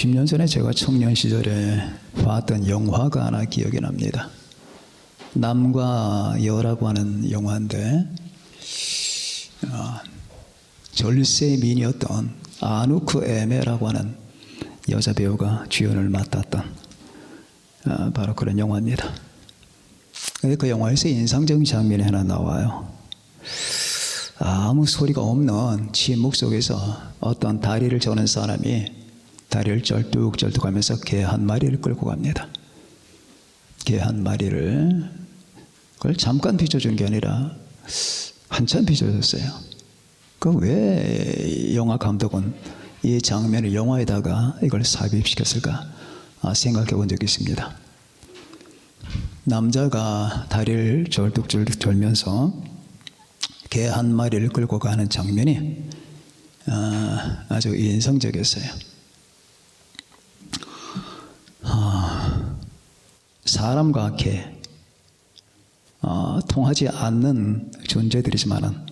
수십 년 전에 제가 청년 시절에 봤던 영화가 하나 기억이 납니다. 남과 여라고 하는 영화인데 절세 미인이었던 아누크 에메라고 하는 여자 배우가 주연을 맡았던 바로 그런 영화입니다. 그 영화에서 인상적인 장면이 하나 나와요. 아무 소리가 없는 침묵 속에서 어떤 다리를 저는 사람이 다리를 쩔뚝쩔뚝하면서 개 한 마리를 끌고 갑니다. 개 한 마리를 그걸 잠깐 빚어준 게 아니라 한참 빚어줬어요. 그 왜 영화 감독은 이 장면을 영화에다가 이걸 삽입시켰을까 생각해 본 적이 있습니다. 남자가 다리를 절뚝절뚝 돌면서 개 한 마리를 끌고 가는 장면이 아주 인상적이었어요. 사람과 개 통하지 않는 존재들이지만은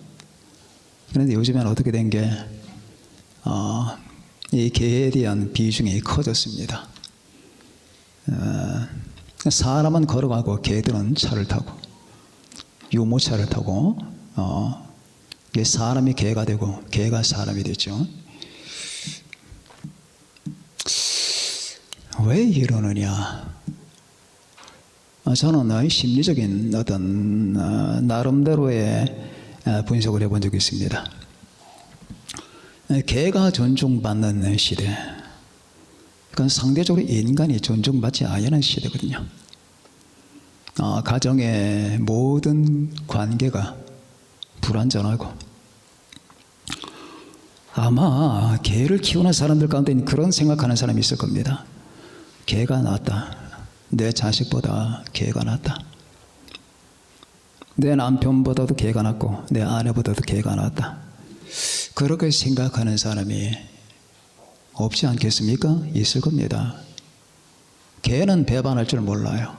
그런데 요즘엔 어떻게 된 게 이 개에 대한 비중이 커졌습니다. 사람은 걸어가고 개들은 차를 타고 유모차를 타고 사람이 개가 되고 개가 사람이 됐죠. 왜 이러느냐? 저는 심리적인 어떤 나름대로의 분석을 해본 적이 있습니다. 개가 존중받는 시대, 그건 상대적으로 인간이 존중받지 않는 시대거든요. 가정의 모든 관계가 불완전하고 아마 개를 키우는 사람들 가운데 그런 생각하는 사람이 있을 겁니다. 개가 낫다. 내 자식보다 개가 낫다. 내 남편보다도 개가 낫고 내 아내보다도 개가 낫다. 그렇게 생각하는 사람이 없지 않겠습니까? 있을 겁니다. 개는 배반할 줄 몰라요.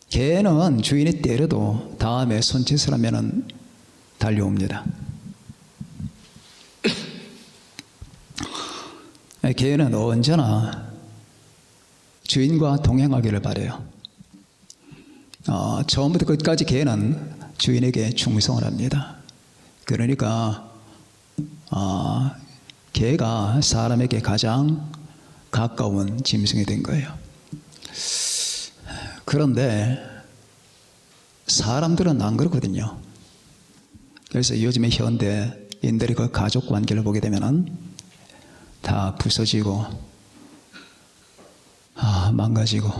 개는 주인이 때려도 다음에 손짓을 하면 달려옵니다. 개는 언제나 주인과 동행하기를 바라요. 처음부터 끝까지 개는 주인에게 충성을 합니다. 그러니까 개가 사람에게 가장 가까운 짐승이 된 거예요. 그런데 사람들은 안 그렇거든요. 그래서 요즘의 현대인들이 그 가족 관계를 보게 되면은 다 부서지고 망가지고.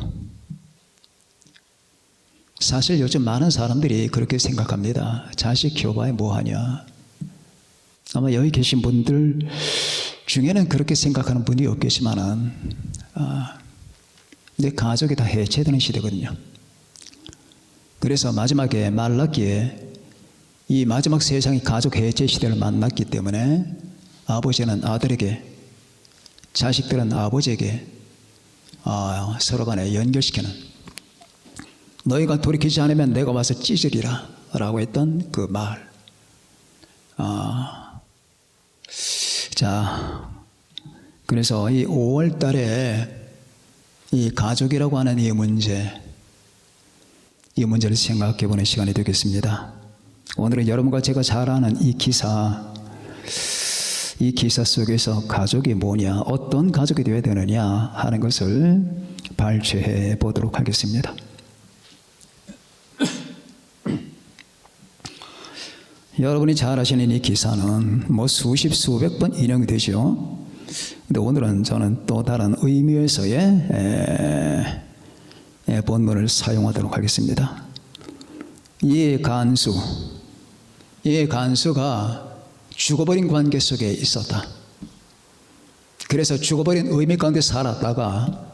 사실 요즘 많은 사람들이 그렇게 생각합니다. 자식 키워봐야 뭐하냐. 아마 여기 계신 분들 중에는 그렇게 생각하는 분이 없겠지만은 내 가족이 다 해체되는 시대거든요. 그래서 마지막에 말랐기에 이 마지막 세상이 가족 해체 시대를 만났기 때문에 아버지는 아들에게, 자식들은 아버지에게 서로 간에 연결시키는, 너희가 돌이키지 않으면 내가 와서 찢으리라 라고 했던 그 말. 자, 그래서 이 5월 달에 이 가족이라고 하는 이 문제를 생각해 보는 시간이 되겠습니다. 오늘은 여러분과 제가 잘 아는 이 기사 속에서 가족이 뭐냐, 어떤 가족이 되어야 되느냐 하는 것을 발췌해 보도록 하겠습니다. 여러분이 잘 아시는 이 기사는 수십 수백 번 인용이 되죠. 근데 오늘은 저는 또 다른 의미에서의 본문을 사용하도록 하겠습니다. 이 간수가 죽어버린 관계 속에 있었다. 그래서 죽어버린 의미 가운데 살았다가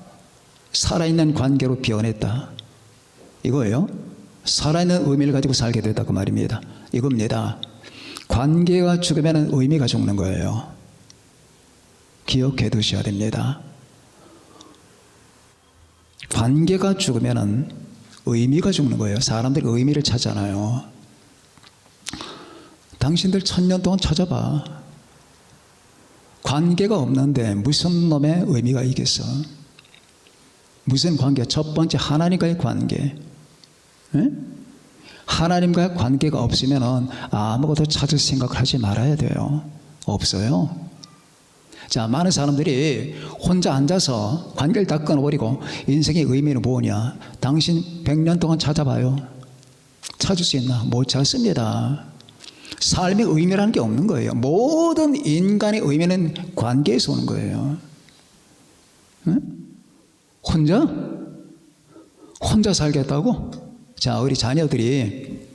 살아있는 관계로 변했다. 이거예요. 살아있는 의미를 가지고 살게 됐다 그 말입니다. 이겁니다. 관계가 죽으면 의미가 죽는 거예요. 기억해 두셔야 됩니다. 관계가 죽으면 의미가 죽는 거예요. 사람들이 의미를 찾잖아요. 당신들 1000년 동안 찾아봐. 관계가 없는데 무슨 놈의 의미가 있겠어? 무슨 관계? 첫 번째 하나님과의 관계. 에? 하나님과의 관계가 없으면 아무것도 찾을 생각을 하지 말아야 돼요. 없어요. 자, 많은 사람들이 혼자 앉아서 관계를 다 끊어버리고 인생의 의미는 뭐냐? 당신 100년 동안 찾아봐요. 찾을 수 있나? 못 찾습니다. 삶의 의미라는 게 없는 거예요. 모든 인간의 의미는 관계에서 오는 거예요. 응? 혼자 살겠다고? 자, 우리 자녀들이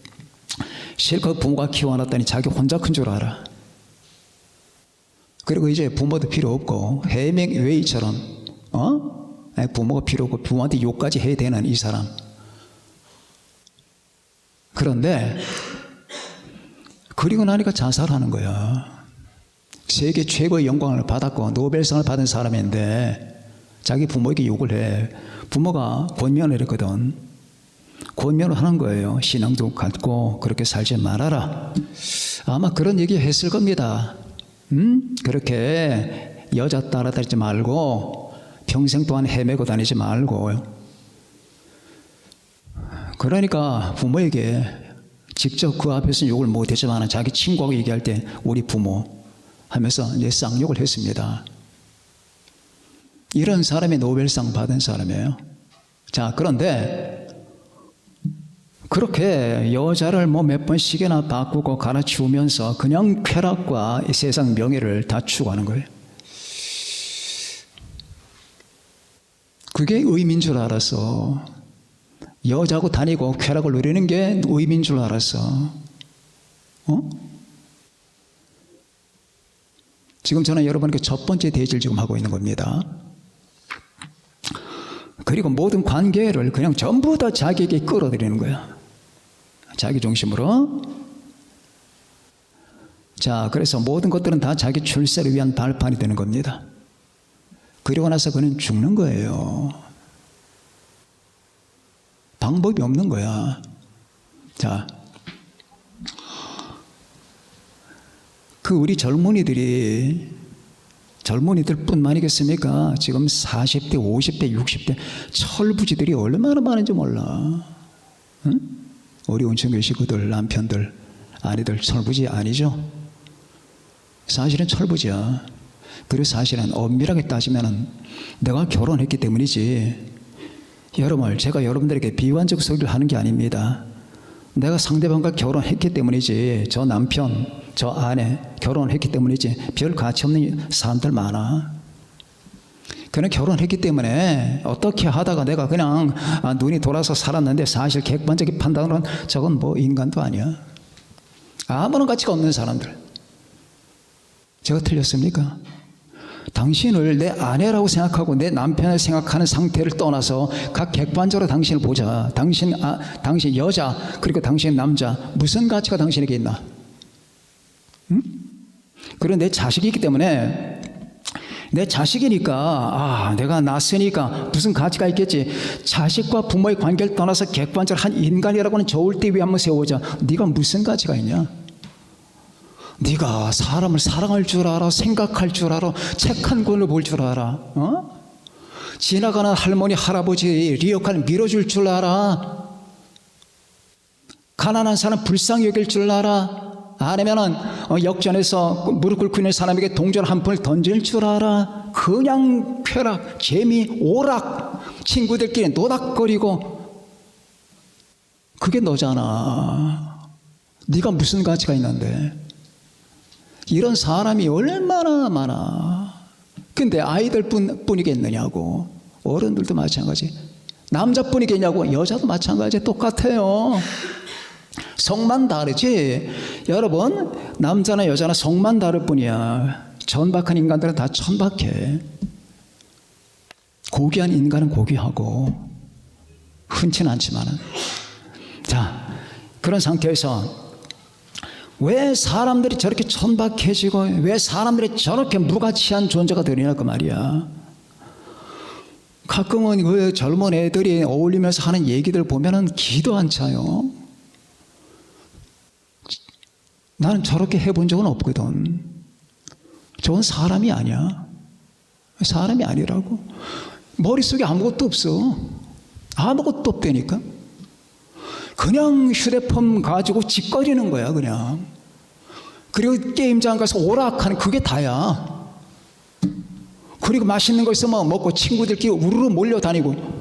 실컷 부모가 키워놨더니 자기 혼자 큰 줄 알아. 그리고 이제 부모도 필요 없고 해밍웨이처럼 부모가 필요 없고 부모한테 욕까지 해야 되는 이 사람. 그런데 그리고 나니까 자살하는 거야. 세계 최고의 영광을 받았고 노벨상을 받은 사람인데 자기 부모에게 욕을 해. 부모가 권면을 했거든. 권면을 하는 거예요. 신앙도 갖고 그렇게 살지 말아라. 아마 그런 얘기 했을 겁니다. 그렇게 여자 따라다니지 말고 평생 동안 헤매고 다니지 말고. 그러니까 부모에게 직접 그 앞에서 욕을 못했지만 자기 친구하고 얘기할 때 우리 부모 하면서 이제 쌍욕을 했습니다. 이런 사람이 노벨상 받은 사람이에요. 자, 그런데 그렇게 여자를 뭐 몇 번씩이나 바꾸고 갈아치우면서 그냥 쾌락과 세상 명예를 다 추구하는 거예요. 그게 의미인 줄 알았어. 여자하고 다니고 쾌락을 누리는 게 의미인 줄 알았어. 지금 저는 여러분에게 첫 번째 대지를 지금 하고 있는 겁니다. 그리고 모든 관계를 그냥 전부 다 자기에게 끌어들이는 거야. 자기 중심으로. 자, 그래서 모든 것들은 다 자기 출세를 위한 발판이 되는 겁니다. 그리고 나서 그는 죽는 거예요. 방법이 없는 거야. 자, 그 우리 젊은이들 뿐만이겠습니까? 지금 40대, 50대, 60대 철부지들이 얼마나 많은지 몰라. 응? 우리 온천교회 식구들, 남편들, 아내들 철부지 아니죠? 사실은 철부지야. 그리고 사실은 엄밀하게 따지면 내가 결혼했기 때문이지. 여러분, 제가 여러분들에게 비관적 소리를 하는 게 아닙니다. 내가 상대방과 결혼했기 때문이지. 저 남편, 저 아내 결혼했기 때문이지. 별 가치 없는 사람들 많아. 그는 결혼했기 때문에 어떻게 하다가 내가 그냥 눈이 돌아서 살았는데 사실 객관적인 판단으로는 저건 뭐 인간도 아니야. 아무런 가치가 없는 사람들. 제가 틀렸습니까? 당신을 내 아내라고 생각하고 내 남편을 생각하는 상태를 떠나서 각 객관적으로 당신을 보자. 당신 여자 그리고 당신 남자 무슨 가치가 당신에게 있나? 응? 그리고 내 자식이기 때문에 내 자식이니까 내가 낳았으니까 무슨 가치가 있겠지. 자식과 부모의 관계를 떠나서 객관적으로 한 인간이라고는 저울 대 위에 한번 세워보자. 네가 무슨 가치가 있냐? 네가 사람을 사랑할 줄 알아? 생각할 줄 알아? 책 한 권을 볼 줄 알아? 지나가는 할머니 할아버지 리어카를 밀어줄 줄 알아? 가난한 사람 불쌍히 여길 줄 알아? 아니면은 역전해서 무릎 꿇고 있는 사람에게 동전 한 푼을 던질 줄 알아? 그냥 쾌락, 재미, 오락, 친구들끼리 노닥거리고 그게 너잖아. 네가 무슨 가치가 있는데? 이런 사람이 얼마나 많아. 근데 아이들 뿐이겠느냐고. 어른들도 마찬가지. 남자뿐이겠냐고. 여자도 마찬가지. 똑같아요. 성만 다르지. 여러분, 남자나 여자나 성만 다를 뿐이야. 천박한 인간들은 다 천박해. 고귀한 인간은 고귀하고 흔치는 않지만은. 자, 그런 상태에서 왜 사람들이 저렇게 천박해지고 왜 사람들이 저렇게 무가치한 존재가 되느냐 그 말이야. 가끔은 그 젊은 애들이 어울리면서 하는 얘기들 보면은 기도 안 차요. 나는 저렇게 해본 적은 없거든. 저건 사람이 아니야. 사람이 아니라고. 머릿속에 아무것도 없어. 아무것도 없다니까. 그냥 휴대폰 가지고 짓거리는 거야, 그냥. 그리고 게임장 가서 오락하는 그게 다야. 그리고 맛있는 거 있으면 먹고 친구들끼리 우르르 몰려다니고.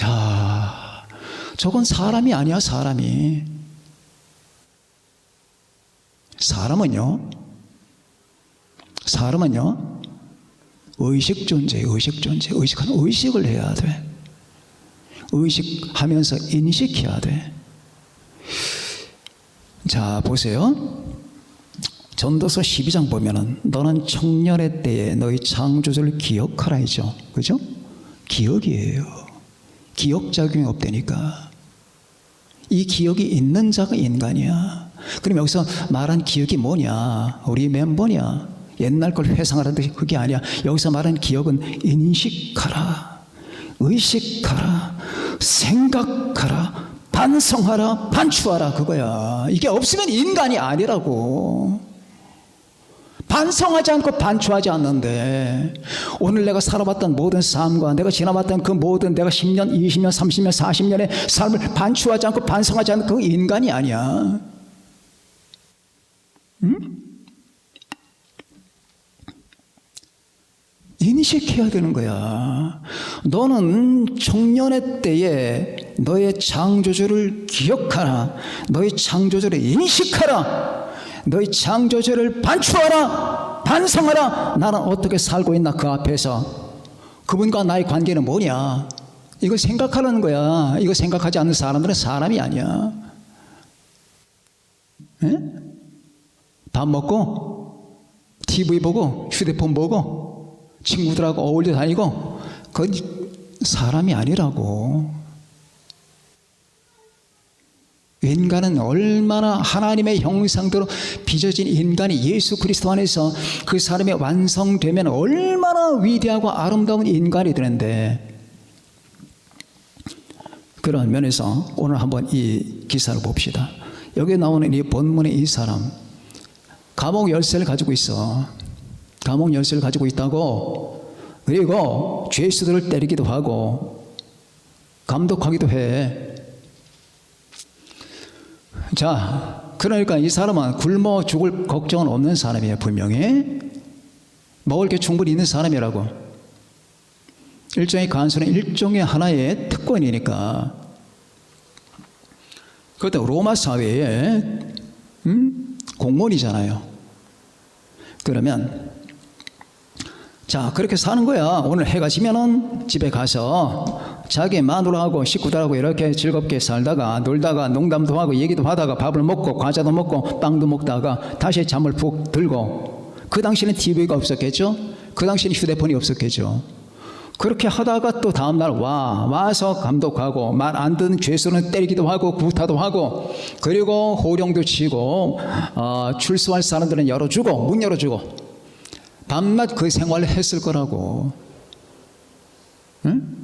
야, 저건 사람이 아니야, 사람이. 사람은요, 의식 존재, 의식하는 의식을 해야 돼. 의식하면서 인식해야 돼. 자, 보세요. 전도서 12장 보면은 너는 청년의 때에 너희 창조주를 기억하라 했죠. 그죠? 기억이에요. 기억작용이 없다니까. 이 기억이 있는 자가 인간이야. 그럼 여기서 말한 기억이 뭐냐? 우리 멤버냐? 옛날 걸 회상하라는 뜻이 그게 아니야. 여기서 말하는 기억은 인식하라, 의식하라, 생각하라, 반성하라, 반추하라, 그거야. 이게 없으면 인간이 아니라고. 반성하지 않고 반추하지 않는데, 오늘 내가 살아봤던 모든 삶과 내가 지나봤던 그 모든 내가 10년, 20년, 30년, 40년의 삶을 반추하지 않고 반성하지 않는 그 인간이 아니야. 응? 인식해야 되는 거야. 너는 청년의 때에 너의 창조주를 기억하라. 너의 창조주를 인식하라. 너의 창조주를 반추하라. 반성하라. 나는 어떻게 살고 있나 그 앞에서. 그분과 나의 관계는 뭐냐. 이거 생각하라는 거야. 이거 생각하지 않는 사람들은 사람이 아니야. 에? 밥 먹고 TV 보고 휴대폰 보고 친구들하고 어울려 다니고 그건 사람이 아니라고. 인간은 얼마나 하나님의 형상대로 빚어진 인간이 예수 그리스도 안에서 그 사람이 완성되면 얼마나 위대하고 아름다운 인간이 되는데, 그런 면에서 오늘 한번 이 기사를 봅시다. 여기 나오는 이 본문의 이 사람, 감옥 열쇠를 가지고 있어. 감옥 열쇠를 가지고 있다고. 그리고 죄수들을 때리기도 하고 감독하기도 해. 자, 그러니까 이 사람은 굶어 죽을 걱정은 없는 사람이에요. 분명히 먹을 게 충분히 있는 사람이라고. 일종의 간수는 일종의 하나의 특권이니까. 그것도 로마 사회에 공무원이잖아요. 그러면 자, 그렇게 사는 거야. 오늘 해가 지면은 집에 가서 자기 마누라하고 식구들하고 이렇게 즐겁게 살다가 놀다가 농담도 하고 얘기도 하다가 밥을 먹고 과자도 먹고 빵도 먹다가 다시 잠을 푹 들고. 그 당시에는 TV가 없었겠죠? 그 당시에는 휴대폰이 없었겠죠? 그렇게 하다가 또 다음날 와서 감독하고 말 안 듣는 죄수는 때리기도 하고 구타도 하고, 그리고 호령도 치고 출소할 사람들은 열어주고 문 열어주고 밤낮 그 생활을 했을 거라고. 응?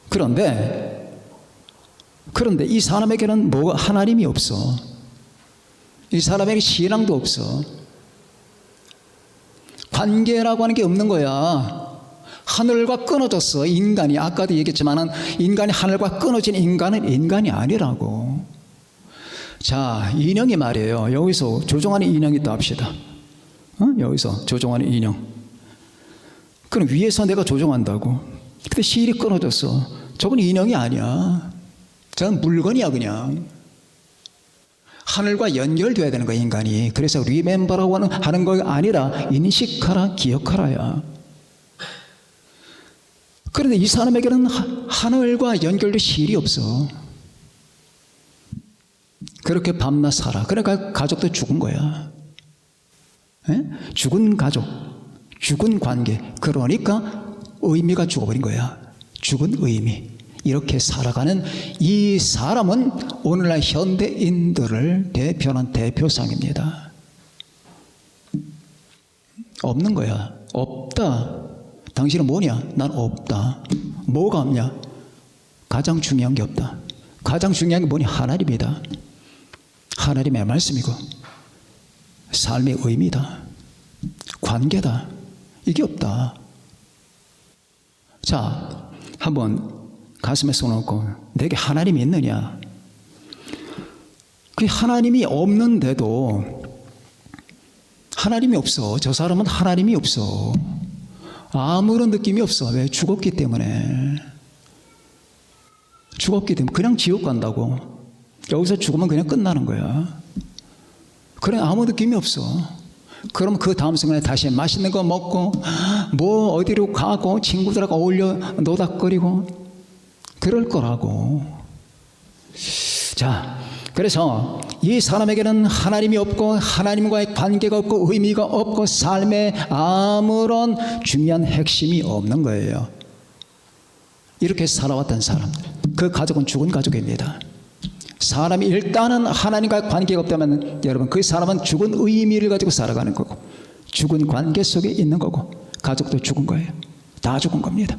그런데 이 사람에게는 뭐가 하나님이 없어. 이 사람에게 신앙도 없어. 관계라고 하는 게 없는 거야. 하늘과 끊어졌어. 인간이. 아까도 얘기했지만은 인간이 하늘과 끊어진 인간은 인간이 아니라고. 자, 인형이 말이에요. 여기서 조종하는 인형이 또 합시다. 여기서 조종하는 인형. 그럼 위에서 내가 조종한다고. 근데 실이 끊어졌어. 저건 인형이 아니야. 저건 물건이야, 그냥. 하늘과 연결돼야 되는 거야, 인간이. 그래서 리멤버라고 하는 거 아니라 인식하라, 기억하라야. 그런데 이 사람에게는 하늘과 연결된 실이 없어. 그렇게 밤낮 살아. 그러니까 가족도 죽은 거야. 에? 죽은 가족, 죽은 관계. 그러니까 의미가 죽어버린 거야. 죽은 의미. 이렇게 살아가는 이 사람은 오늘날 현대인들을 대표하는 대표상입니다. 없는 거야. 없다. 당신은 뭐냐? 난 없다. 뭐가 없냐? 가장 중요한 게 없다. 가장 중요한 게 뭐냐? 하나님이다. 하나님의 말씀이고. 삶의 의미다. 관계다. 이게 없다. 자, 한번 가슴에 손 얹고 내게 하나님이 있느냐? 그 하나님이 없는데도 하나님이 없어. 저 사람은 하나님이 없어. 아무런 느낌이 없어. 왜? 죽었기 때문에. 죽었기 때문에 그냥 지옥 간다고. 여기서 죽으면 그냥 끝나는 거야. 그래 아무 느낌이 없어. 그럼 그 다음 순간에 다시 맛있는 거 먹고 뭐 어디로 가고 친구들하고 어울려 노닥거리고 그럴 거라고. 자, 그래서 이 사람에게는 하나님이 없고 하나님과의 관계가 없고 의미가 없고 삶에 아무런 중요한 핵심이 없는 거예요. 이렇게 살아왔던 사람들, 그 가족은 죽은 가족입니다. 사람이 일단은 하나님과의 관계가 없다면 여러분 그 사람은 죽은 의미를 가지고 살아가는 거고 죽은 관계 속에 있는 거고 가족도 죽은 거예요. 다 죽은 겁니다.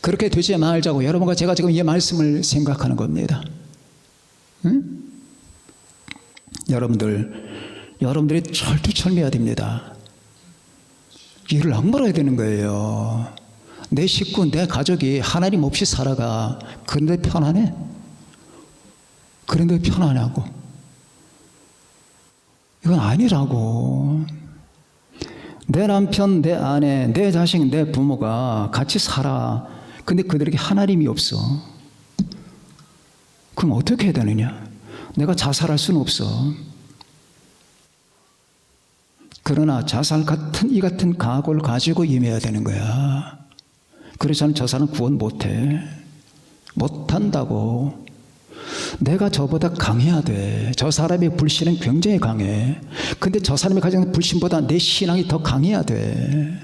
그렇게 되지 말자고 여러분과 제가 지금 이 말씀을 생각하는 겁니다. 응? 여러분들이 철두철미해야 됩니다. 이를 악물어야 되는 거예요. 내 식구, 내 가족이 하나님 없이 살아가. 그런데 편안해? 그런데 편안하고? 이건 아니라고. 내 남편, 내 아내, 내 자식, 내 부모가 같이 살아. 근데 그들에게 하나님이 없어. 그럼 어떻게 해야 되느냐? 내가 자살할 수는 없어. 그러나 자살 같은 이 같은 각오를 가지고 임해야 되는 거야. 그래서 저 사람 구원 못해. 못한다고. 내가 저보다 강해야 돼. 저 사람의 불신은 굉장히 강해. 근데 저 사람이 가진 불신보다 내 신앙이 더 강해야 돼.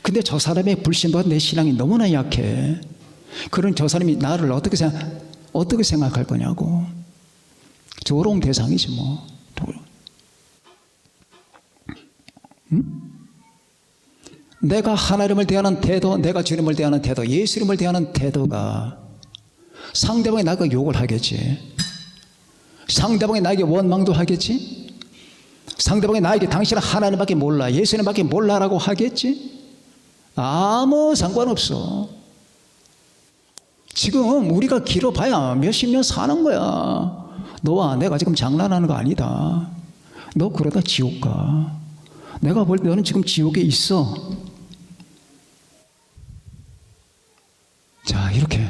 근데 저 사람의 불신보다 내 신앙이 너무나 약해. 그런 저 사람이 나를 어떻게 생각할 거냐고. 조롱 대상이지 뭐. 응? 내가 하나님을 대하는 태도, 내가 주님을 대하는 태도, 예수님을 대하는 태도가 상대방이 나에게 욕을 하겠지. 상대방이 나에게 원망도 하겠지. 상대방이 나에게 당신은 하나님밖에 몰라, 예수님밖에 몰라라고 하겠지. 아무 상관없어. 지금 우리가 길어봐야 몇십 년 사는 거야. 너와 내가 지금 장난하는 거 아니다. 너 그러다 지옥 가. 내가 볼 때 너는 지금 지옥에 있어. 자, 이렇게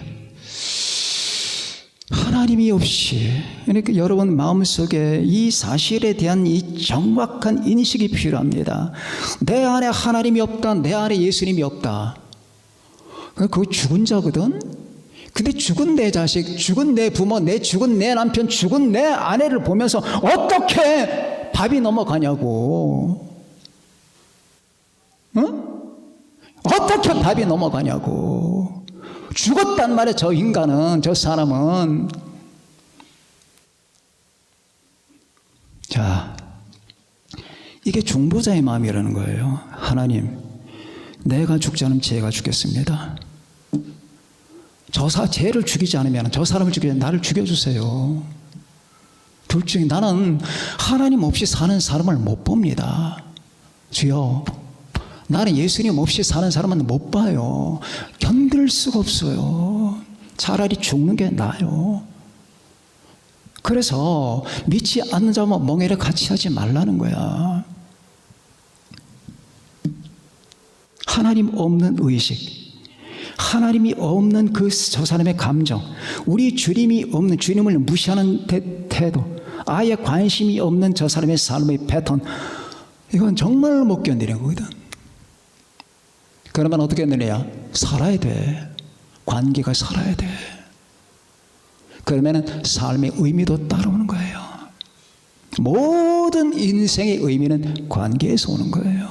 하나님이 없이, 그러니까 여러분 마음속에 이 사실에 대한 이 정확한 인식이 필요합니다. 내 안에 하나님이 없다, 내 안에 예수님이 없다. 그거 죽은 자거든. 근데 죽은 내 자식, 죽은 내 부모, 죽은 내 남편, 죽은 내 아내를 보면서 어떻게 밥이 넘어가냐고. 응? 어떻게 밥이 넘어가냐고. 죽었단 말이야. 저 인간은, 저 사람은. 자, 이게 중보자의 마음이라는 거예요. 하나님, 내가 죽지 않으면 쟤가 죽겠습니다. 쟤를 죽이지 않으면, 저 사람을 죽이지 않으면 나를 죽여주세요. 둘 중에 나는 하나님 없이 사는 사람을 못 봅니다. 주여, 나는 예수님 없이 사는 사람은 못 봐요. 견딜 수가 없어요. 차라리 죽는 게 나아요. 그래서 믿지 않는 자와 멍에를 같이 하지 말라는 거야. 하나님 없는 의식, 하나님이 없는 저 사람의 감정, 우리 주님이 없는, 주님을 무시하는 태도, 아예 관심이 없는 저 사람의 삶의 패턴, 이건 정말 못 견디는 거거든. 그러면 어떻게 되느냐? 살아야 돼. 관계가 살아야 돼. 그러면 삶의 의미도 따라오는 거예요. 모든 인생의 의미는 관계에서 오는 거예요.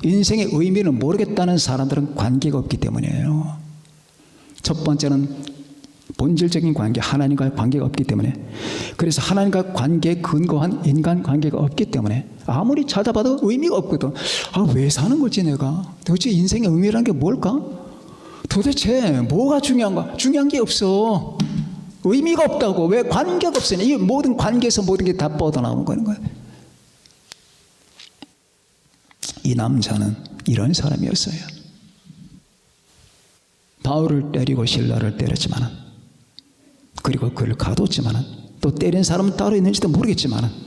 인생의 의미를 모르겠다는 사람들은 관계가 없기 때문이에요. 첫 번째는 본질적인 관계, 하나님과의 관계가 없기 때문에. 그래서 하나님과 관계에 근거한 인간 관계가 없기 때문에 아무리 찾아봐도 의미가 없거든. 왜 사는 거지 내가? 도대체 인생의 의미라는 게 뭘까? 도대체 뭐가 중요한가? 중요한 게 없어. 의미가 없다고. 왜? 관계가 없으니. 이 모든 관계에서 모든 게 다 뻗어나오는 거예요. 이 남자는 이런 사람이었어요. 바울을 때리고 실라를 때렸지만, 그리고 그를 가뒀지만, 또 때린 사람은 따로 있는지도 모르겠지만,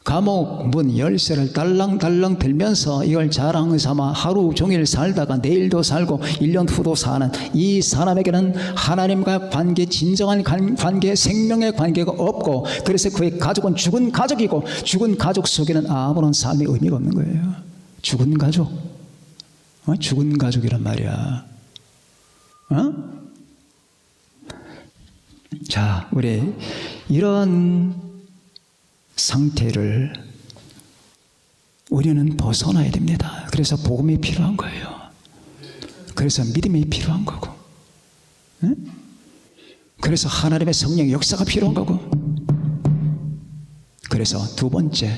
감옥 문 열쇠를 달랑달랑 들면서 이걸 자랑 삼아 하루 종일 살다가 내일도 살고 1년 후도 사는 이 사람에게는 하나님과 관계, 진정한 관계, 생명의 관계가 없고, 그래서 그의 가족은 죽은 가족이고, 죽은 가족 속에는 아무런 삶의 의미가 없는 거예요. 죽은 가족, 죽은 가족이란 말이야. 자, 우리 이런 상태를 우리는 벗어나야 됩니다. 그래서 복음이 필요한 거예요. 그래서 믿음이 필요한 거고, 그래서 하나님의 성령 역사가 필요한 거고, 그래서 두 번째,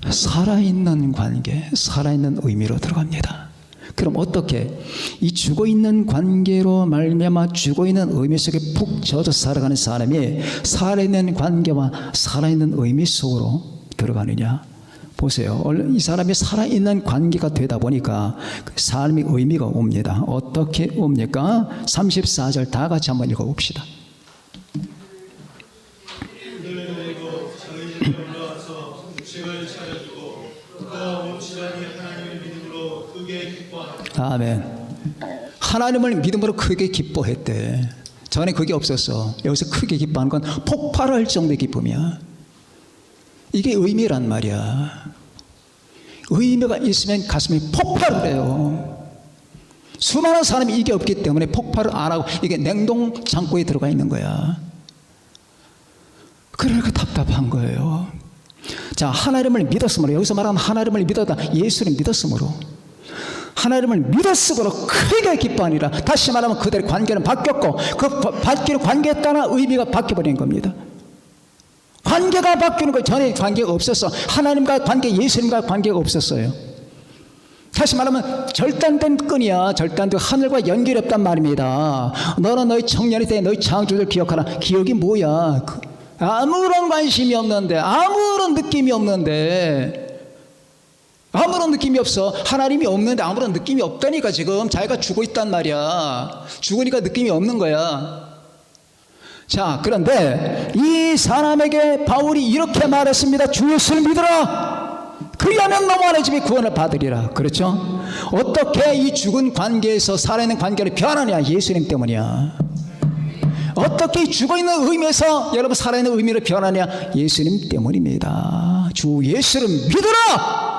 살아있는 관계, 살아있는 의미로 들어갑니다. 그럼 어떻게 이 죽어있는 관계로 말미암아 죽어있는 의미 속에 푹 젖어 살아가는 사람이 살아있는 관계와 살아있는 의미 속으로 들어가느냐? 보세요. 이 사람이 살아있는 관계가 되다 보니까 삶의 의미가 옵니다. 어떻게 옵니까? 34절 다 같이 한번 읽어봅시다. 아멘. 하나님을 믿음으로 크게 기뻐했대. 전에 그게 없었어. 여기서 크게 기뻐하는 건 폭발할 정도의 기쁨이야. 이게 의미란 말이야. 의미가 있으면 가슴이 폭발을 해요. 수많은 사람이 이게 없기 때문에 폭발을 안 하고 이게 냉동 창고에 들어가 있는 거야. 그러니까 답답한 거예요. 자, 하나님을 믿었으므로, 여기서 말하는 하나님을 믿었다, 예수를 믿었으므로, 하나님을 믿었으므로 크게 기뻐하니라. 다시 말하면 그들의 관계는 바뀌었고, 그 바뀌는 관계에 따라 의미가 바뀌어버린 겁니다. 관계가 바뀌는 거예요. 전에 관계가 없었어. 하나님과 관계, 예수님과 관계가 없었어요. 다시 말하면 절단된 끈이야. 절단된, 하늘과 연결이 없단 말입니다. 너는 너희 청년이 때 너희 창조주를 기억하라. 기억이 뭐야? 아무런 관심이 없는데, 아무런 느낌이 없는데, 아무런 느낌이 없어. 하나님이 없는데 아무런 느낌이 없다니까. 지금 자기가 죽어 있단 말이야. 죽으니까 느낌이 없는 거야. 자, 그런데 이 사람에게 바울이 이렇게 말했습니다. 주 예수를 믿으라. 그리하면 너만의 집이 구원을 받으리라. 그렇죠? 어떻게 이 죽은 관계에서 살아있는 관계를 변하냐? 예수님 때문이야. 어떻게 죽어있는 의미에서 여러분 살아있는 의미를 변하냐? 예수님 때문입니다. 주 예수를 믿으라.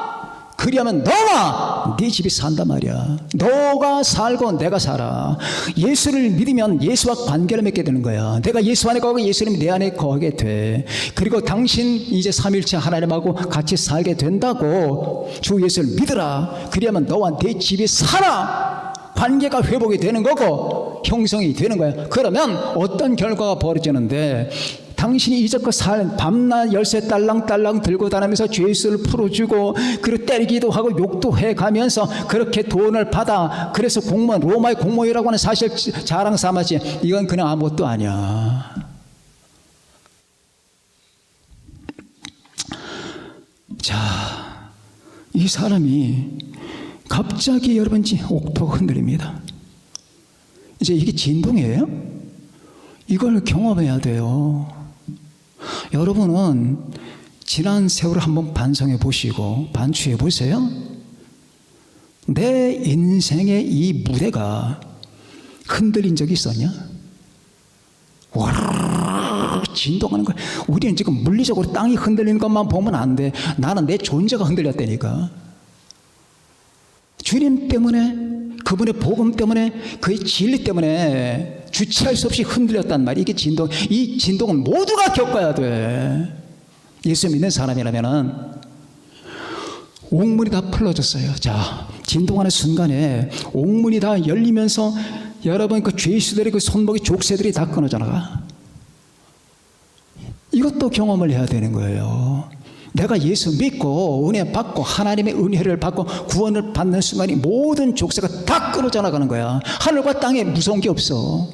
그리하면 너와 네 집이 산단 말이야. 너가 살고 내가 살아. 예수를 믿으면 예수와 관계를 맺게 되는 거야. 내가 예수 안에 거하고 예수님이 내 안에 거하게 돼. 그리고 당신 이제 삼일체 하나님하고 같이 살게 된다고. 주 예수를 믿으라. 그리하면 너와 네 집이 살아. 관계가 회복이 되는 거고 형성이 되는 거야. 그러면 어떤 결과가 벌어지는데, 당신이 이제껏 살 밤낮 열쇠 딸랑딸랑 들고 다니면서 죄수를 풀어주고, 그리고 때리기도 하고 욕도 해가면서 그렇게 돈을 받아. 그래서 공무원, 로마의 공무원이라고 하는 사실 자랑 삼았지. 이건 그냥 아무것도 아니야. 자, 이 사람이 갑자기 여러분 옥토가 흔들립니다. 이제 이게 진동이에요? 이걸 경험해야 돼요. 여러분은 지난 세월을 한번 반성해 보시고 반추해 보세요. 내 인생의 이 무대가 흔들린 적이 있었냐? 와, 진동하는 거야. 우리는 지금 물리적으로 땅이 흔들리는 것만 보면 안 돼. 나는 내 존재가 흔들렸다니까. 주님 때문에, 그분의 복음 때문에, 그의 진리 때문에 주체할 수 없이 흔들렸단 말이야. 이게 진동. 이 진동은 모두가 겪어야 돼. 예수 믿는 사람이라면은. 옥문이 다 풀어졌어요. 자, 진동하는 순간에 옥문이 다 열리면서 여러분 그 죄수들의 그 손목의 족쇄들이 다 끊어져 나가. 이것도 경험을 해야 되는 거예요. 내가 예수 믿고 은혜 받고 하나님의 은혜를 받고 구원을 받는 순간이 모든 족쇄가 다 끊어져 나가는 거야. 하늘과 땅에 무서운 게 없어.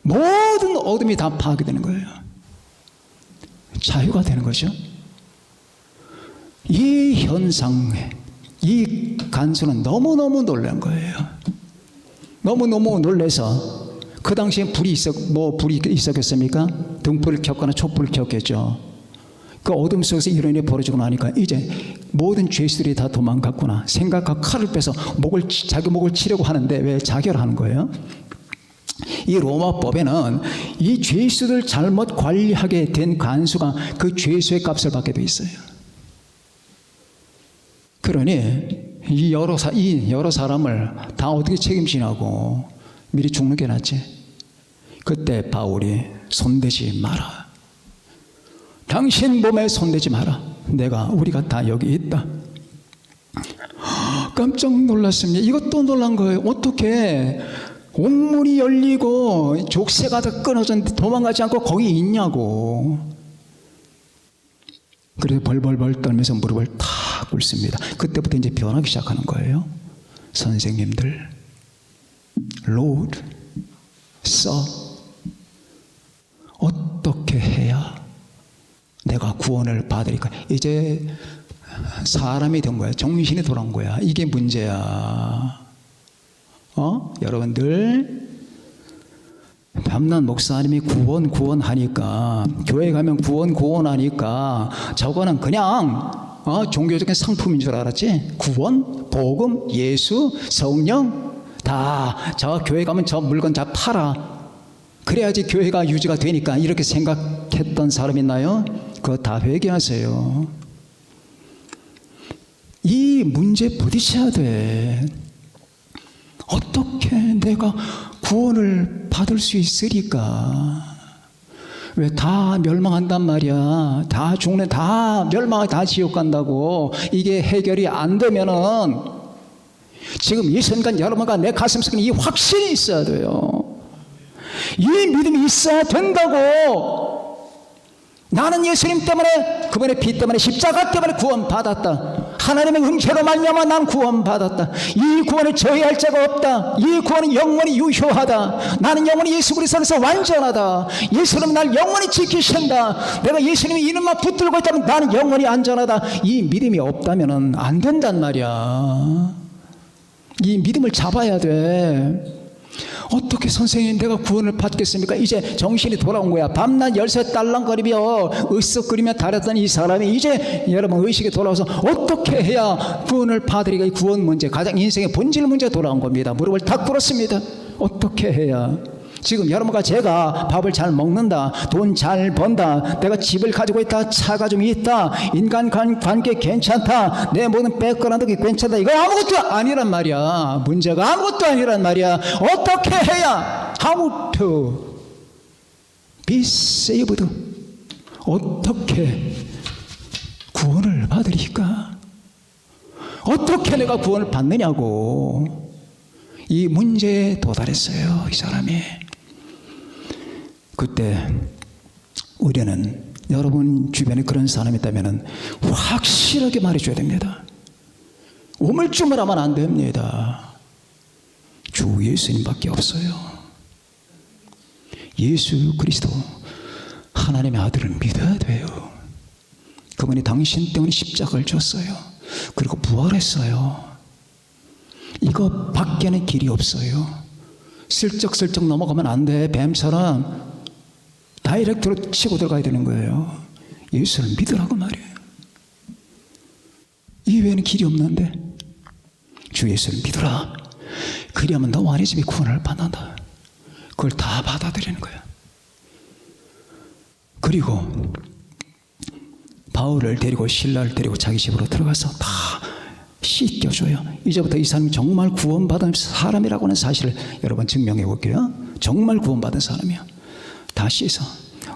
모든 어둠이 다 파괴되는 거예요. 자유가 되는 거죠. 이 현상에 이 간수는 너무너무 놀란 거예요. 너무너무 놀라서 그 당시에 불이 있었겠습니까? 등불을 켰거나 촛불을 켰겠죠. 그 어둠 속에서 이런 일이 벌어지고 나니까 이제 모든 죄수들이 다 도망갔구나 생각하고 칼을 빼서 자기 목을 치려고 하는데 왜 자결하는 거예요? 이 로마법에는 이 죄수들 잘못 관리하게 된 간수가 그 죄수의 값을 받게 돼 있어요. 그러니 이 여러 사람을 다 어떻게 책임지냐고 미리 죽는 게 낫지. 그때 바울이 손대지 마라. 당신 몸에 손대지 마라. 우리가 다 여기 있다. 깜짝 놀랐습니다. 이것도 놀란 거예요. 어떻게 옥문이 열리고 족쇄가 다 끊어졌는데 도망가지 않고 거기 있냐고. 그래서 벌벌벌 떨면서 무릎을 탁 꿇습니다. 그때부터 이제 변하기 시작하는 거예요. 선생님들, Lord, Sir, 어떻게 해야 내가 구원을 받으리까? 이제 사람이 된 거야. 정신이 돌아온 거야. 이게 문제야. 여러분들, 밤낮 목사님이 구원하니까, 교회 가면 구원하니까 저거는 그냥 종교적인 상품인 줄 알았지? 구원, 복음, 예수, 성령 다 저 교회 가면 저 물건 다 팔아. 그래야지 교회가 유지가 되니까 이렇게 생각했던 사람 있나요? 그거 다 회개하세요. 이 문제에 부딪혀야 돼. 어떻게 내가 구원을 받을 수 있으리까? 왜 다 멸망한단 말이야. 다 죽네, 다 멸망하고 다 지옥 간다고. 이게 해결이 안 되면은 지금 이 순간 여러분과 내 가슴 속에 이 확신이 있어야 돼요. 이 믿음이 있어야 된다고. 나는 예수님 때문에, 그분의 피 때문에, 십자가 때문에 구원받았다. 하나님의 은혜로 말미암아 난 구원받았다. 이 구원을 저해할 자가 없다. 이 구원은 영원히 유효하다. 나는 영원히 예수 그리스도 안에서 완전하다. 예수님은 날 영원히 지키신다. 내가 예수님의 이름만 붙들고 있다면 나는 영원히 안전하다. 이 믿음이 없다면 안 된단 말이야. 이 믿음을 잡아야 돼. 어떻게 선생님 내가 구원을 받겠습니까? 이제 정신이 돌아온 거야. 밤낮 열쇠 딸랑거리며 으쓱거리며 다녔던 이 사람이 이제 여러분 의식이 돌아와서 어떻게 해야 구원을 받으리까? 이 구원 문제, 가장 인생의 본질 문제가 돌아온 겁니다. 무릎을 탁 꿇었습니다. 어떻게 해야? 지금 여러분과 제가 밥을 잘 먹는다, 돈 잘 번다, 내가 집을 가지고 있다, 차가 좀 있다, 인간 관계 괜찮다, 내 모든 백그라운드 괜찮다, 이거 아무것도 아니란 말이야. 문제가 아무것도 아니란 말이야. 어떻게 해야? How to be saved? 어떻게 구원을 받으리까? 어떻게 내가 구원을 받느냐고. 이 문제에 도달했어요, 이 사람이. 그때 우리는 여러분 주변에 그런 사람이 있다면 확실하게 말해줘야 됩니다. 우물쭈물하면 안 됩니다. 주 예수님밖에 없어요. 예수 그리스도 하나님의 아들을 믿어야 돼요. 그분이 당신 때문에 십자가를 졌어요. 그리고 부활했어요. 이거 밖에는 길이 없어요. 슬쩍슬쩍 넘어가면 안 돼. 뱀처럼 다이렉트로 치고 들어가야 되는 거예요. 예수를 믿으라고 말이에요. 이 외에는 길이 없는데 주 예수를 믿으라. 그리하면 너와 네 집이 구원을 받는다. 그걸 다 받아들이는 거예요. 그리고 바울을 데리고 신라를 데리고 자기 집으로 들어가서 다 씻겨줘요. 이제부터 이 사람이 정말 구원받은 사람이라고 하는 사실을 여러분 증명해 볼게요. 정말 구원받은 사람이야. 다 씻어.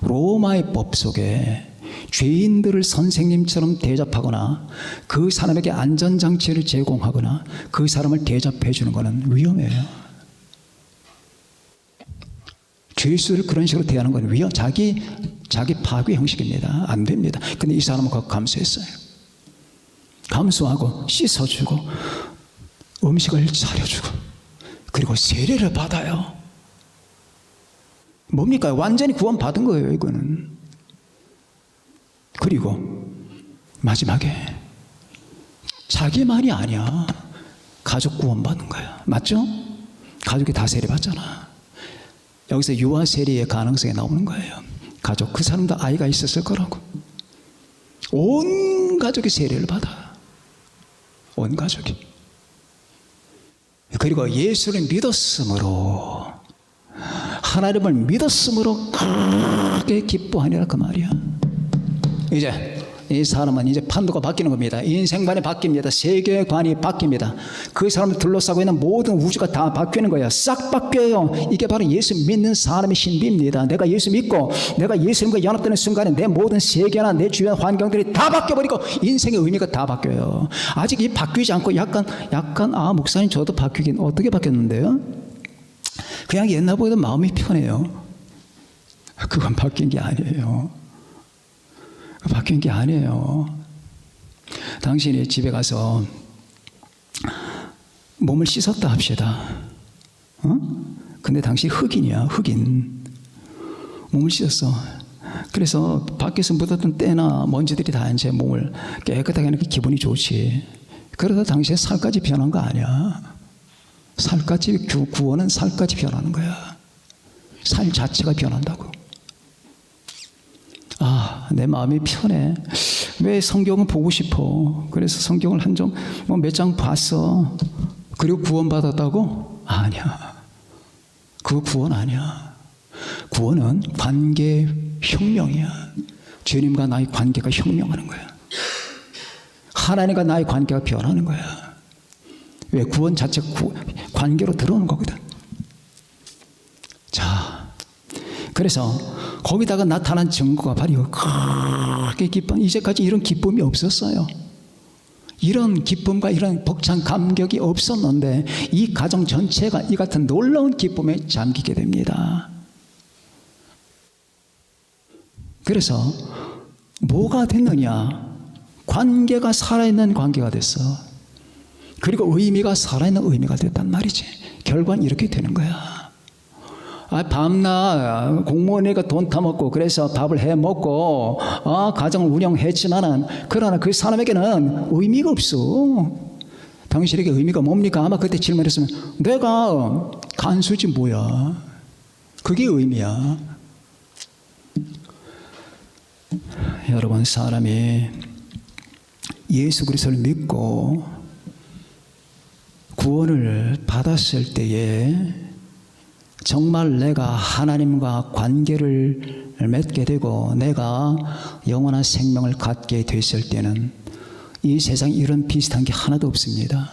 로마의 법 속에 죄인들을 선생님처럼 대접하거나 그 사람에게 안전장치를 제공하거나 그 사람을 대접해 주는 것은 위험해요. 죄수를 그런 식으로 대하는 건 자기 파괴 형식입니다. 안 됩니다. 근데 이 사람은 그거 감수했어요. 감수하고 씻어주고 음식을 차려주고 그리고 세례를 받아요. 뭡니까? 완전히 구원받은 거예요, 이거는. 그리고 마지막에 자기만이 아니야. 가족 구원받는 거야. 맞죠? 가족이 다 세례받잖아. 여기서 유아 세례의 가능성이 나오는 거예요. 가족, 그 사람도 아이가 있었을 거라고. 온 가족이 세례를 받아. 온 가족이. 그리고 예수를 믿었으므로, 하나님을 믿었으므로 크게 기뻐하니라 그 말이야. 이제 이 사람은 이제 판도가 바뀌는 겁니다. 인생관이 바뀝니다. 세계관이 바뀝니다. 그 사람을 둘러싸고 있는 모든 우주가 다 바뀌는 거야. 싹 바뀌어요. 이게 바로 예수 믿는 사람의 신비입니다. 내가 예수 믿고 내가 예수님과 연합되는 순간에 내 모든 세계나 내 주변 환경들이 다 바뀌어버리고 인생의 의미가 다 바뀌어요. 아직 이 바뀌지 않고 약간 목사님 저도 바뀌긴 어떻게 바뀌었는데요? 그냥 옛날보다 마음이 편해요. 그건 바뀐 게 아니에요. 바뀐 게 아니에요. 당신이 집에 가서 몸을 씻었다 합시다. 근데 당신 흑인이야, 흑인. 몸을 씻었어. 그래서 밖에서 묻었던 때나 먼지들이 다 이제 몸을 깨끗하게 하니까 기분이 좋지. 그러다 당신의 살까지 변한 거 아니야. 살까지, 구원은 살까지 변하는 거야. 살 자체가 변한다고. 내 마음이 편해. 왜 성경을 보고 싶어? 그래서 성경을 몇 장 봤어. 그리고 구원받았다고? 아니야. 그거 구원 아니야. 구원은 관계 혁명이야. 주님과 나의 관계가 혁명하는 거야. 하나님과 나의 관계가 변하는 거야. 왜? 구원 자체가 관계로 들어오는 거거든. 자, 그래서 거기다가 나타난 증거가 바로 이거 크게 기쁨. 이제까지 이런 기쁨이 없었어요. 이런 기쁨과 이런 벅찬 감격이 없었는데 이 가정 전체가 이 같은 놀라운 기쁨에 잠기게 됩니다. 그래서 뭐가 됐느냐? 관계가 살아있는 관계가 됐어. 그리고 의미가 살아있는 의미가 됐단 말이지. 결과는 이렇게 되는 거야. 밤낮 공무원이니까 돈 타먹고 그래서 밥을 해먹고 가정을 운영했지만은 그러나 그 사람에게는 의미가 없어. 당신에게 의미가 뭡니까? 아마 그때 질문했으면 내가 간수지 뭐야. 그게 의미야. 여러분, 사람이 예수 그리스도를 믿고 구원을 받았을 때에 정말 내가 하나님과 관계를 맺게 되고 내가 영원한 생명을 갖게 됐을 때는 이 세상에 이런 비슷한 게 하나도 없습니다.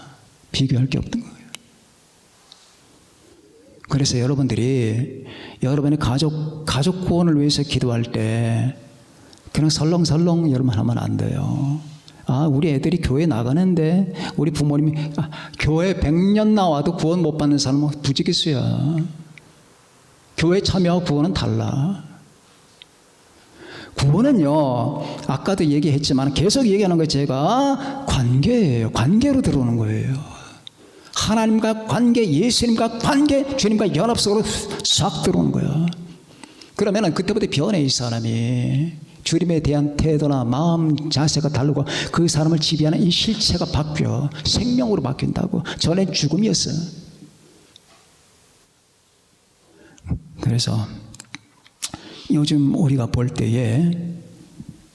비교할 게 없던 거예요. 그래서 여러분들이 여러분의 가족 구원을 위해서 기도할 때 그냥 설렁설렁 여러분 하면 안 돼요. 우리 애들이 교회 나가는데 우리 부모님이 교회 100년 나와도 구원 못 받는 사람은 부지기수야. 교회 참여하고 구원은 달라. 구원은요, 아까도 얘기했지만 계속 얘기하는 거예요. 제가 관계예요. 관계로 들어오는 거예요. 하나님과 관계, 예수님과 관계, 주님과 연합 속으로 싹 들어오는 거야. 그러면은 그때부터 변해, 이 사람이. 주님에 대한 태도나 마음 자세가 다르고 그 사람을 지배하는 이 실체가 바뀌어 생명으로 바뀐다고. 전엔 죽음이었어. 그래서 요즘 우리가 볼 때에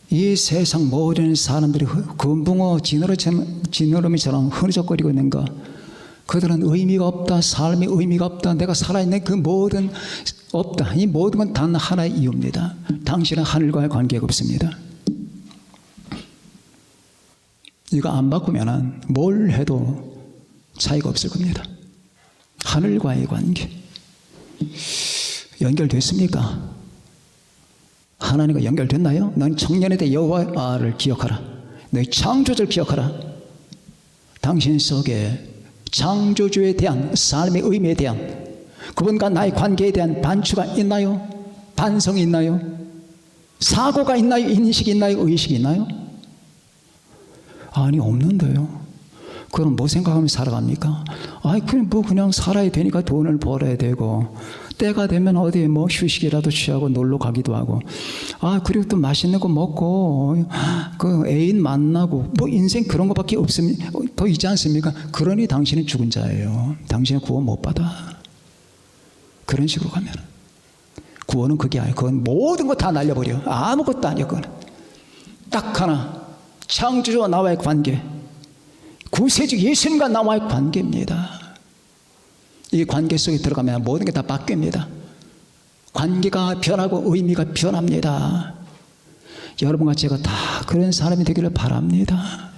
이 세상 모든 사람들이 금붕어 지느러미처럼 흐느적거리고 있는 거, 그들은 의미가 없다, 삶이 의미가 없다, 내가 살아있는 그 모든 없다. 이 모든 건 단 하나의 이유입니다. 당신은 하늘과의 관계가 없습니다. 이거 안 바꾸면 뭘 해도 차이가 없을 겁니다. 하늘과의 관계. 연결됐습니까? 하나님과 연결됐나요? 넌 청년에 대해 여호와를 기억하라. 너희 창조주를 기억하라. 당신 속에 창조주에 대한 삶의 의미에 대한 그분과 나의 관계에 대한 반추가 있나요? 반성이 있나요? 사고가 있나요? 인식이 있나요? 의식이 있나요? 아니, 없는데요. 그럼 뭐 생각하면 살아갑니까? 아이, 그냥 살아야 되니까 돈을 벌어야 되고, 때가 되면 어디 뭐 휴식이라도 취하고 놀러 가기도 하고, 그리고 또 맛있는 거 먹고, 그 애인 만나고, 뭐 인생 그런 거밖에 없습니다. 더 있지 않습니까? 그러니 당신은 죽은 자예요. 당신은 구원 못 받아. 그런 식으로 가면. 구원은 그게 아니에요. 그건 모든 거 다 날려버려. 아무것도 아니야, 그건. 딱 하나. 창조주와 나와의 관계. 구세주 예수님과 나와의 관계입니다. 이 관계 속에 들어가면 모든 게 다 바뀝니다. 관계가 변하고 의미가 변합니다. 여러분과 제가 다 그런 사람이 되기를 바랍니다.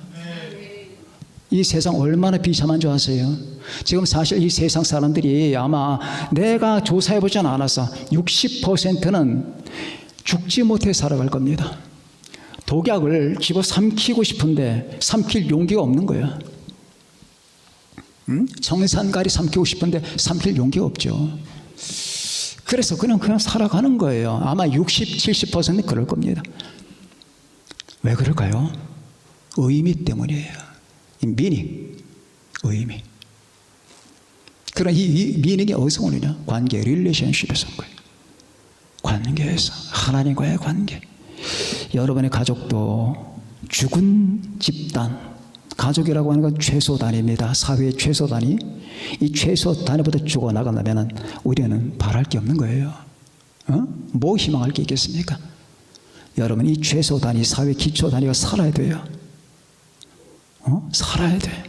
이 세상 얼마나 비참한 줄 아세요? 지금 사실 이 세상 사람들이 아마 내가 조사해보지 않아서 60%는 죽지 못해 살아갈 겁니다. 독약을 집어삼키고 싶은데 삼킬 용기가 없는 거예요. 정산가리 삼키고 싶은데 삼킬 용기가 없죠. 그래서 그냥 살아가는 거예요. 아마 60, 70%는 그럴 겁니다. 왜 그럴까요? 의미 때문이에요. 이 미닝, 의미. 그럼 이 미닝이 어디서 오느냐? 관계, 릴레이션십에서 온 거예요. 관계에서, 하나님과의 관계. 여러분의 가족도 죽은 집단, 가족이라고 하는 건 최소 단위입니다. 사회의 최소 단위. 이 최소 단위보다 죽어나간다면 우리는 바랄 게 없는 거예요. 뭐 희망할 게 있겠습니까? 여러분, 이 최소 단위, 사회 기초 단위가 살아야 돼요. 살아야 돼.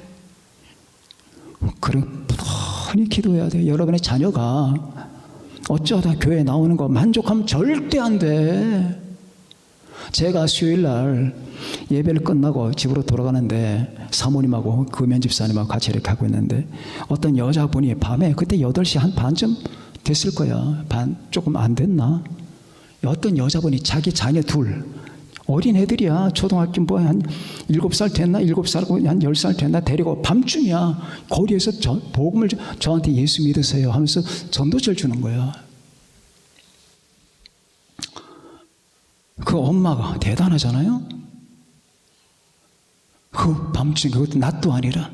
그럼 부단히 기도해야 돼요. 여러분의 자녀가 어쩌다 교회에 나오는 거 만족하면 절대 안 돼. 제가 수요일 날 예배를 끝나고 집으로 돌아가는데 사모님하고 금연 집사님하고 같이 이렇게 하고 있는데 어떤 여자분이 밤에 그때 8시 한 반쯤 됐을 거야. 조금 안 됐나? 어떤 여자분이 자기 자녀 둘, 어린 애들이야. 초등학교 뭐 한 7살 됐나? 7살고 한 10살 됐나? 데리고 밤중이야. 거리에서 복음을 저한테 예수 믿으세요 하면서 전도절 주는 거야. 그 엄마가 대단하잖아요. 그 밤중에 그것도 낮도 아니라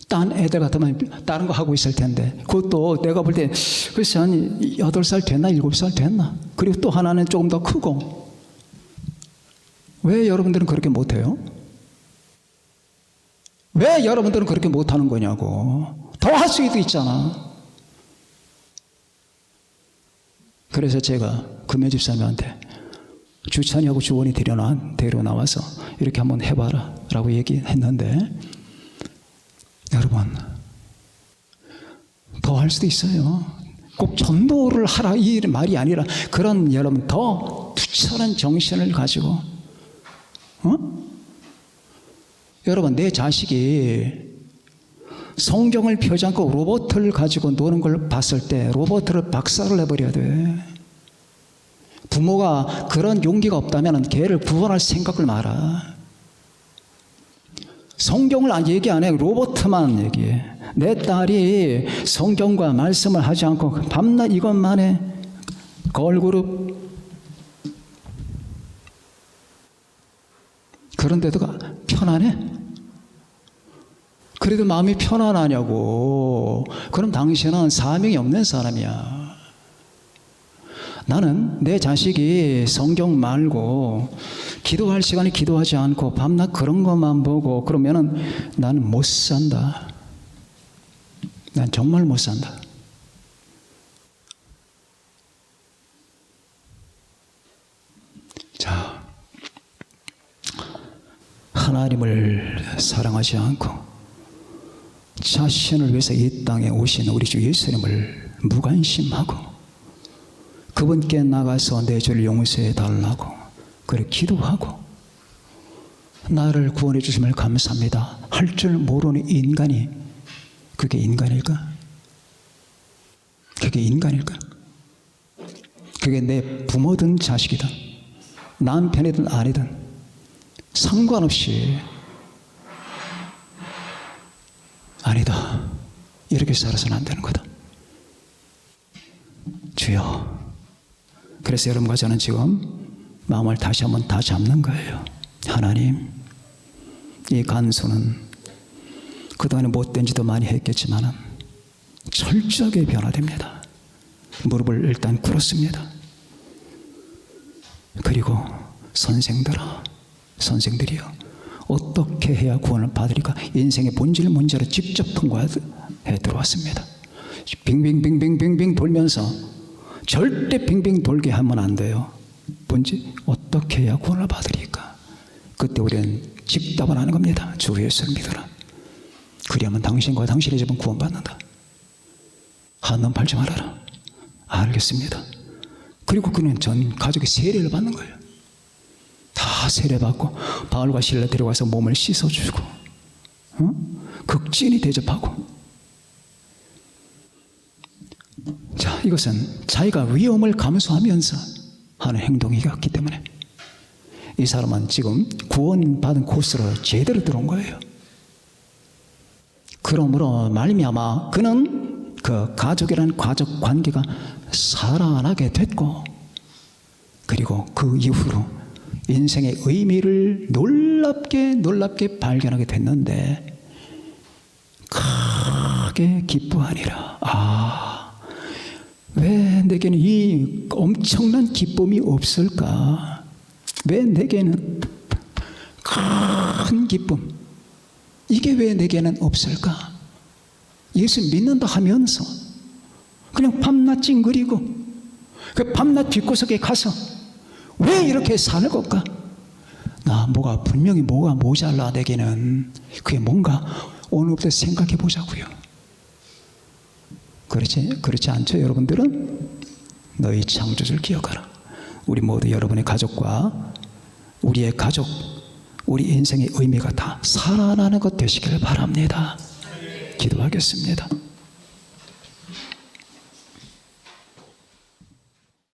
딴 애들 같으면 다른 거 하고 있을 텐데 그것도 내가 볼 때 글쎄 한 8살 됐나 7살 됐나. 그리고 또 하나는 조금 더 크고. 왜 여러분들은 그렇게 못해요? 왜 여러분들은 그렇게 못하는 거냐고. 더 할 수도 있잖아. 그래서 제가 금연 집사님한테 주찬이하고 주원이 데려 나와서 이렇게 한번 해봐라 라고 얘기했는데 여러분 더 할 수도 있어요. 꼭 전도를 하라 이 말이 아니라 그런 여러분 더 투철한 정신을 가지고 여러분 내 자식이 성경을 펴지 않고 로봇을 가지고 노는 걸 봤을 때 로봇을 박살을 내버려야 돼. 부모가 그런 용기가 없다면 걔를 구원할 생각을 마라. 성경을 얘기 안 해. 로봇만 얘기해. 내 딸이 성경과 말씀을 하지 않고 밤낮 이것만 해. 걸그룹. 그런데도 편안해? 그래도 마음이 편안하냐고. 그럼 당신은 사명이 없는 사람이야. 나는 내 자식이 성경 말고 기도할 시간에 기도하지 않고 밤낮 그런 것만 보고 그러면은 나는 못 산다. 난 정말 못 산다. 자, 하나님을 사랑하지 않고 자신을 위해서 이 땅에 오신 우리 주 예수님을 무관심하고 그분께 나가서 내 죄를 용서해 달라고 그래 기도하고 나를 구원해 주심을 감사합니다 할 줄 모르는 인간이 그게 인간일까? 그게 인간일까? 그게 내 부모든 자식이든 남편이든 아내든 상관없이 아니다 이렇게 살아서는 안 되는 거다. 주여, 그래서 여러분과 저는 지금 마음을 다시 한번 다 잡는 거예요. 하나님, 이 간수는 그동안에 못된 짓도 많이 했겠지만 철저하게 변화됩니다. 무릎을 일단 꿇었습니다. 그리고 선생들이요, 어떻게 해야 구원을 받으리까? 인생의 본질 문제를 직접 통과해 들어왔습니다. 빙빙빙빙빙빙 돌면서 절대 빙빙 돌게 하면 안 돼요. 본질, 어떻게 해야 구원을 받으리까? 그때 우리는 직답을 하는 겁니다. 주 예수를 믿어라. 그리하면 당신과 당신의 집은 구원받는다. 한눈 팔지 말아라. 알겠습니다. 그리고 그는 전 가족의 세례를 받는 거예요. 다 세례받고 바울과 실라 데려가서 몸을 씻어주고, 극진히 대접하고. 자, 이것은 자기가 위험을 감수하면서 하는 행동이었기 때문에 이 사람은 지금 구원받은 코스로 제대로 들어온 거예요. 그러므로 말미암아 그는 그 가족이라는 가족 관계가 살아나게 됐고, 그리고 그 이후로 인생의 의미를 놀랍게 발견하게 됐는데 크게 기뻐하니라. 왜 내게는 이 엄청난 기쁨이 없을까? 왜 내게는 큰 기쁨, 이게 왜 내게는 없을까? 예수 믿는다 하면서 그냥 밤낮 찡그리고 그 밤낮 뒷구석에 가서 왜 이렇게 사는 걸까? 분명히 뭐가 모자라 내게는. 그게 뭔가 오늘부터 생각해 보자고요. 그렇지 않죠? 여러분들은 너희 창조주를 기억하라. 우리 모두 여러분의 가족과 우리의 가족, 우리 인생의 의미가 다 살아나는 것 되시기를 바랍니다. 기도하겠습니다.